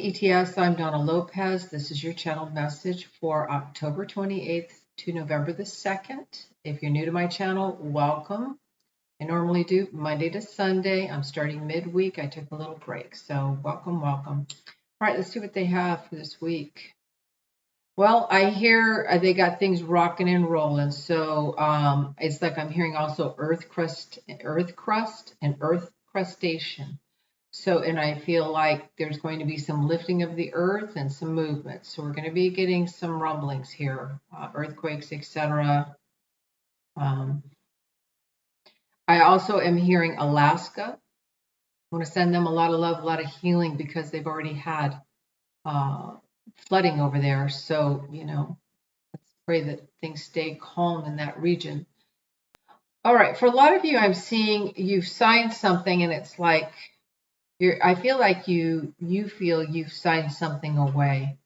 ETS, I'm Donna Lopez. This is your channel message for October 28th to November the 2nd. If you're new to my channel, welcome. I normally do Monday to Sunday. I'm starting midweek. I took a little break, so welcome, welcome. All right, let's see what they have for this week. Well, I hear they got things rocking and rolling. So it's like I'm hearing also earth crust, and earth crustation. So, and I feel like there's going to be some lifting of the earth and some movement. So we're going to be getting some rumblings here, earthquakes, etc. I also am hearing Alaska. I want to send them a lot of love, a lot of healing because they've already had flooding over there. So, let's pray that things stay calm in that region. All right, for a lot of you, I'm seeing you've signed something and it's like, I feel like you feel you've signed something away,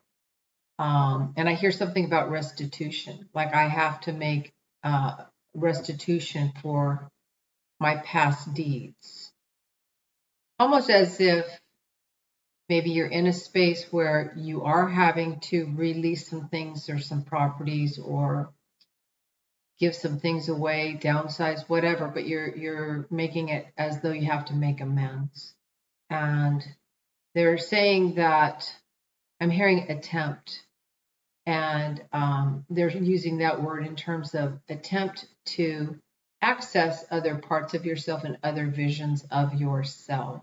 and I hear something about restitution. Like I have to make restitution for my past deeds, almost as if maybe you're in a space where you are having to release some things or some properties or give some things away, downsize, whatever. But you're making it as though you have to make amends, and they're saying that I'm hearing attempt, and they're using that word in terms of attempt to access other parts of yourself and other visions of yourself.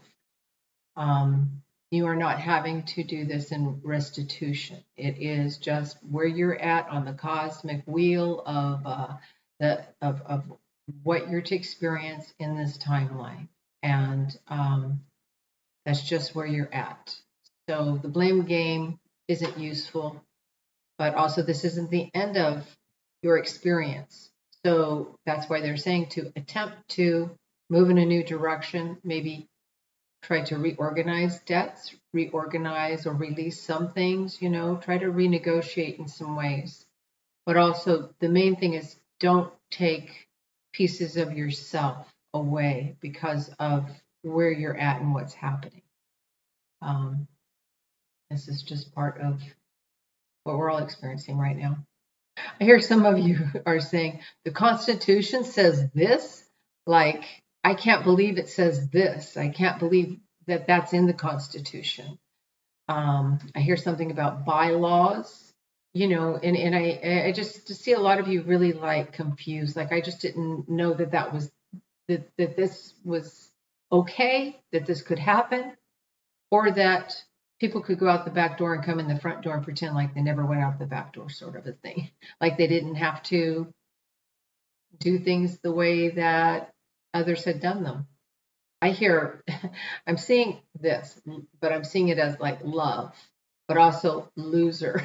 You are not having to do this in restitution. It is just where you're at on the cosmic wheel of what you're to experience in this timeline, and that's just where you're at. So the blame game isn't useful, but also this isn't the end of your experience. So that's why they're saying to attempt to move in a new direction, maybe try to reorganize debts, reorganize or release some things, try to renegotiate in some ways. But also the main thing is don't take pieces of yourself away because of where you're at and what's happening. This is just part of what we're all experiencing right now. I hear some of you are saying the Constitution says this. Like, I can't believe it says this. I can't believe that that's in the Constitution. I hear something about bylaws, and I just to see a lot of you really like confused. Like, I just didn't know that was that this was okay, that this could happen, or that people could go out the back door and come in the front door and pretend like they never went out the back door, sort of a thing. Like they didn't have to do things the way that others had done them. I'm seeing this, but I'm seeing it as like love, but also loser.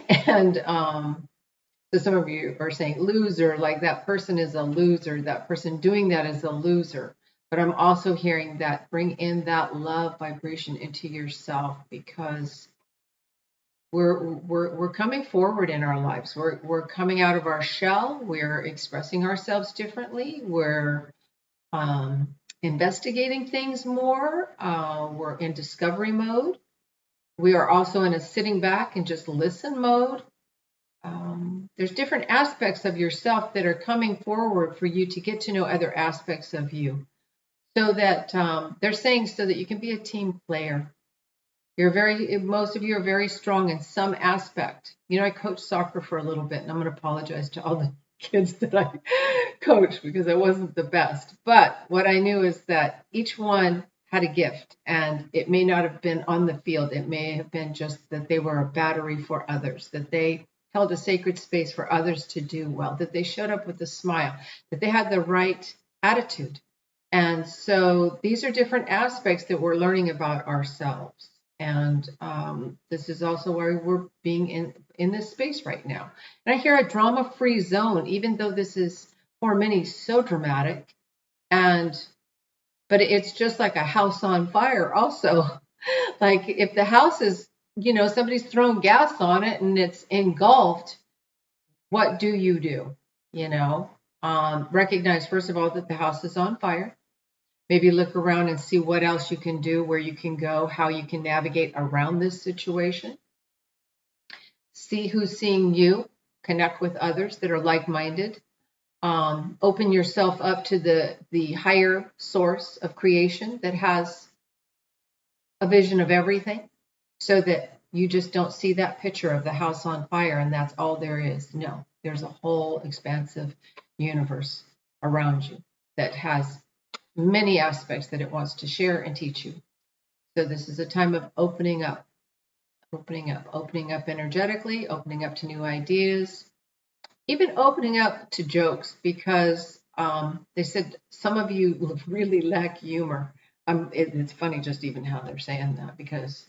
And so some of you are saying loser, like that person is a loser, that person doing that is a loser. But I'm also hearing that bring in that love vibration into yourself, because we're coming forward in our lives. We're coming out of our shell. We're expressing ourselves differently. We're investigating things more. We're in discovery mode. We are also in a sitting back and just listen mode. There's different aspects of yourself that are coming forward for you to get to know other aspects of you. So that they're saying so that you can be a team player. Most of you are very strong in some aspect. I coached soccer for a little bit, and I'm going to apologize to all the kids that I coached because I wasn't the best. But what I knew is that each one had a gift, and it may not have been on the field. It may have been just that they were a battery for others, that they held a sacred space for others to do well, that they showed up with a smile, that they had the right attitude. And so these are different aspects that we're learning about ourselves. And this is also why we're being in this space right now. And I hear a drama-free zone, even though this is for many so dramatic. But it's just like a house on fire also. Like if the house is, somebody's thrown gas on it and it's engulfed, what do you do? Recognize, first of all, that the house is on fire. Maybe look around and see what else you can do, where you can go, how you can navigate around this situation. See who's seeing you, connect with others that are like-minded. Open yourself up to the higher source of creation that has a vision of everything, so that you just don't see that picture of the house on fire and that's all there is. No, there's a whole expansive universe around you that has many aspects that it wants to share and teach you. So this is a time of opening up energetically, opening up to new ideas, even opening up to jokes, because they said some of you really lack humor. It's funny just even how they're saying that, because,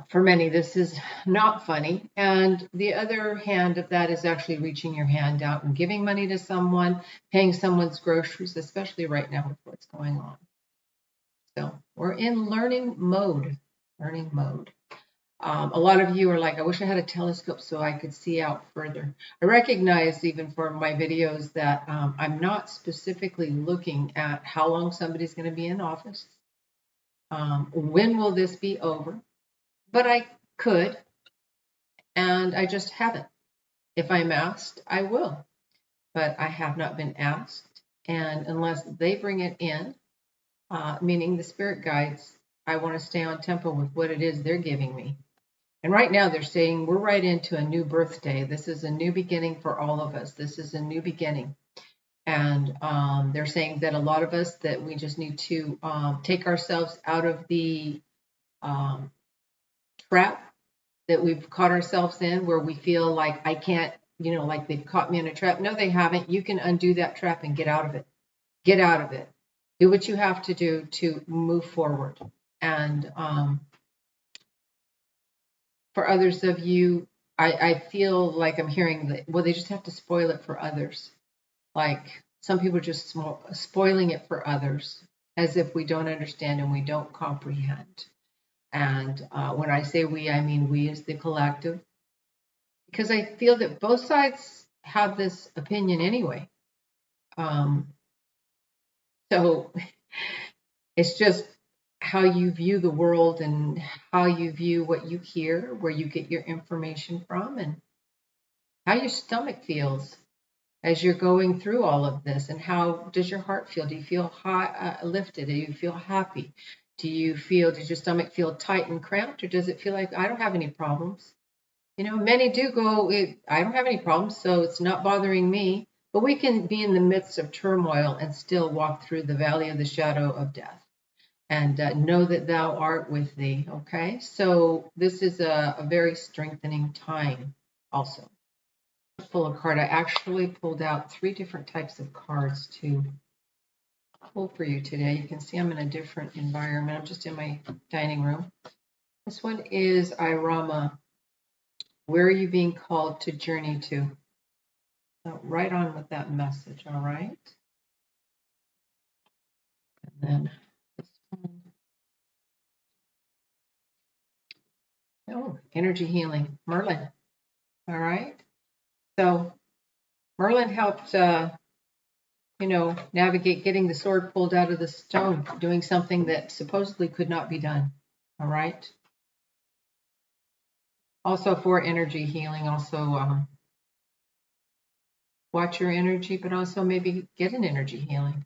for many, this is not funny. And the other hand of that is actually reaching your hand out and giving money to someone, paying someone's groceries, especially right now with what's going on. So we're in learning mode. A lot of you are like, I wish I had a telescope so I could see out further. I recognize even for my videos that I'm not specifically looking at how long somebody's going to be in office. When will this be over? But I could, and I just haven't. If I'm asked, I will. But I have not been asked. And unless they bring it in, meaning the spirit guides, I want to stay on tempo with what it is they're giving me. And right now they're saying we're right into a new birthday. This is a new beginning for all of us. This is a new beginning. And they're saying that a lot of us, that we just need to take ourselves out of the trap that we've caught ourselves in, where we feel like I can't, like they've caught me in a trap. No, they haven't. You can undo that trap and get out of it. Get out of it. Do what you have to do to move forward. And for others of you, I feel like I'm hearing that, well, they just have to spoil it for others. Like some people are just spoiling it for others, as if we don't understand and we don't comprehend. And when I say we, I mean we as the collective, because I feel that both sides have this opinion anyway. So it's just how you view the world and how you view what you hear, where you get your information from, and how your stomach feels as you're going through all of this. And how does your heart feel? Do you feel high, lifted? Do you feel happy? Does your stomach feel tight and cramped, or does it feel like I don't have any problems? Many do go, I don't have any problems, so it's not bothering me. But we can be in the midst of turmoil and still walk through the valley of the shadow of death and know that thou art with thee. Okay, so this is a very strengthening time also. Full of card. I actually pulled out 3 different types of cards to pull for you today. You can see I'm in a different environment. I'm just in my dining room. This one is Irama. Where are you being called to journey to? So right on with that message, all right? And then this one. Oh, energy healing. Merlin. All right. So Merlin helped, navigate getting the sword pulled out of the stone, doing something that supposedly could not be done. All right. Also for energy healing, also watch your energy, but also maybe get an energy healing.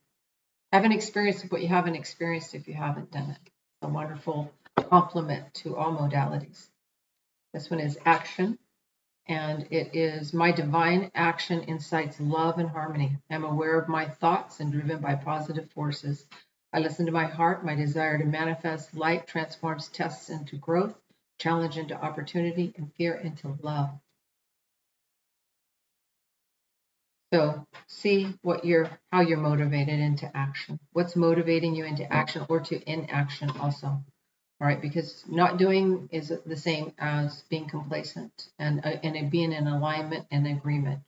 Have an experience of what you haven't experienced if you haven't done it. It's a wonderful complement to all modalities. This one is action, and it is my divine action incites love and harmony. I'm aware of my thoughts and driven by positive forces. I listen to my heart. My desire to manifest light transforms tests into growth, challenge into opportunity, and fear into love. So see how you're motivated into action. What's motivating you into action or to inaction also. All right, because not doing is the same as being complacent and being in alignment and agreement.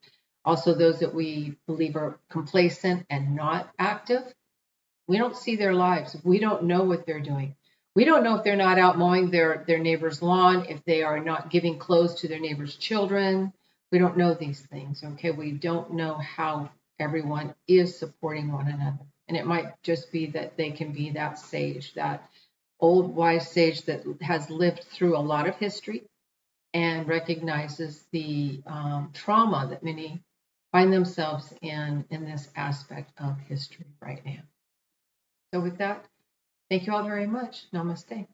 Also, those that we believe are complacent and not active, we don't see their lives. We don't know what they're doing. We don't know if they're not out mowing their neighbor's lawn, if they are not giving clothes to their neighbor's children. We don't know these things, okay? We don't know how everyone is supporting one another. And it might just be that they can be that sage, that old wise sage that has lived through a lot of history and recognizes the trauma that many find themselves in this aspect of history right now. So with that, thank you all very much. Namaste.